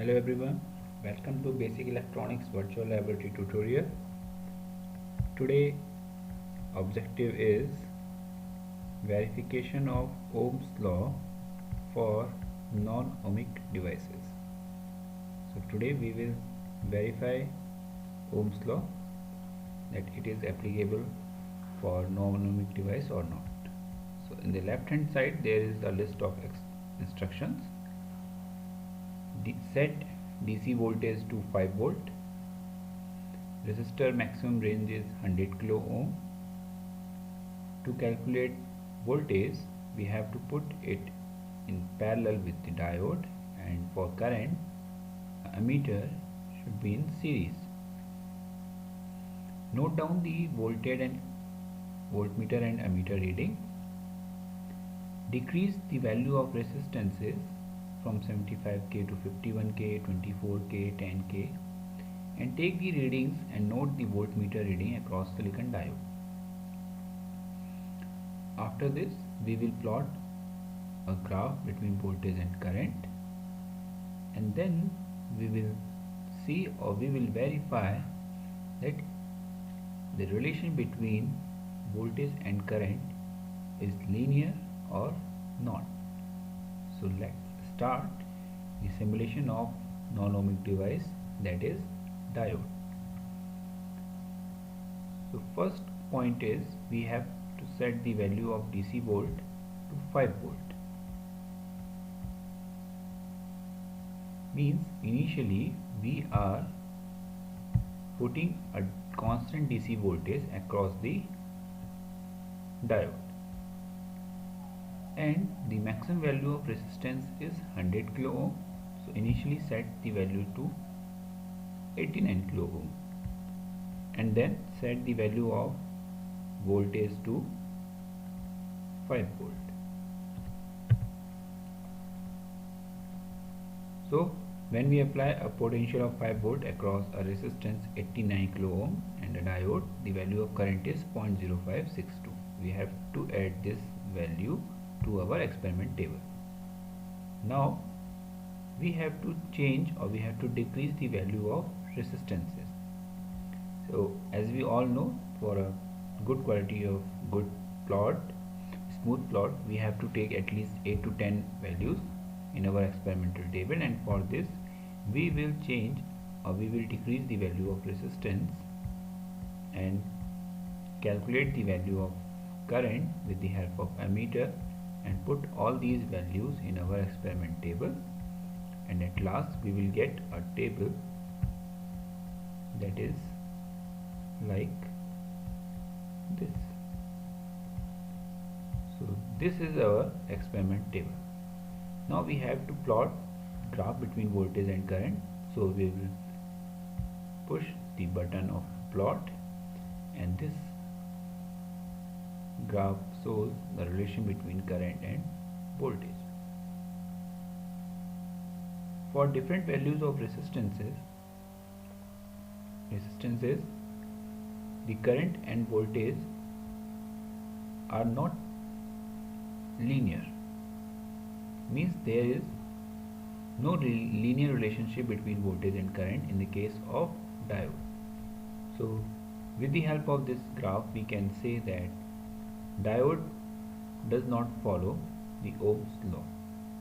Hello everyone, welcome to Basic Electronics Virtual Laboratory tutorial. Today objective is verification of Ohm's law for non-ohmic devices. So today we will verify Ohm's law, that it is applicable for non-ohmic device or not. So in the left hand side there is a list of instructions. Set DC voltage to 5 volt. Resistor maximum range is 100 kilo ohm. To calculate voltage, we have to put it in parallel with the diode, and for current, ammeter should be in series. Note down the voltage and voltmeter and ammeter reading. Decrease the value of resistances from 75k to 51k, 24k, 10k, and take the readings and note the voltmeter reading across silicon diode. After this, we will plot a graph between voltage and current, and then we will see, or we will verify, that the relation between voltage and current is linear or not. So let's start the simulation of non-ohmic device, that is diode. So first point is we have to set the value of DC volt to 5 volt. Means initially we are putting a constant DC voltage across the diode, and the maximum value of resistance is 100 kilo ohm. So initially set the value to 89 kilo ohm, and then set the value of voltage to 5 volt. So when we apply a potential of 5 volt across a resistance 89 kilo ohm and a diode, the value of current is 0.0562. We have to add this value to our experiment table. Now we have to change, or we have to decrease the value of resistances. So as we all know, for a good quality of good plot, smooth plot, we have to take at least 8 to 10 values in our experimental table, and for this we will change, or we will decrease the value of resistance and calculate the value of current with the help of ammeter, and put all these values in our experiment table, and at last we will get a table that is like this. So this is our experiment table. Now we have to plot graph between voltage and current. So we will push the button of plot, and this graph shows the relation between current and voltage. For different values of resistances, the current and voltage are not linear. Means there is no linear relationship between voltage and current in the case of diode. So with the help of this graph we can say that diode does not follow the Ohm's law.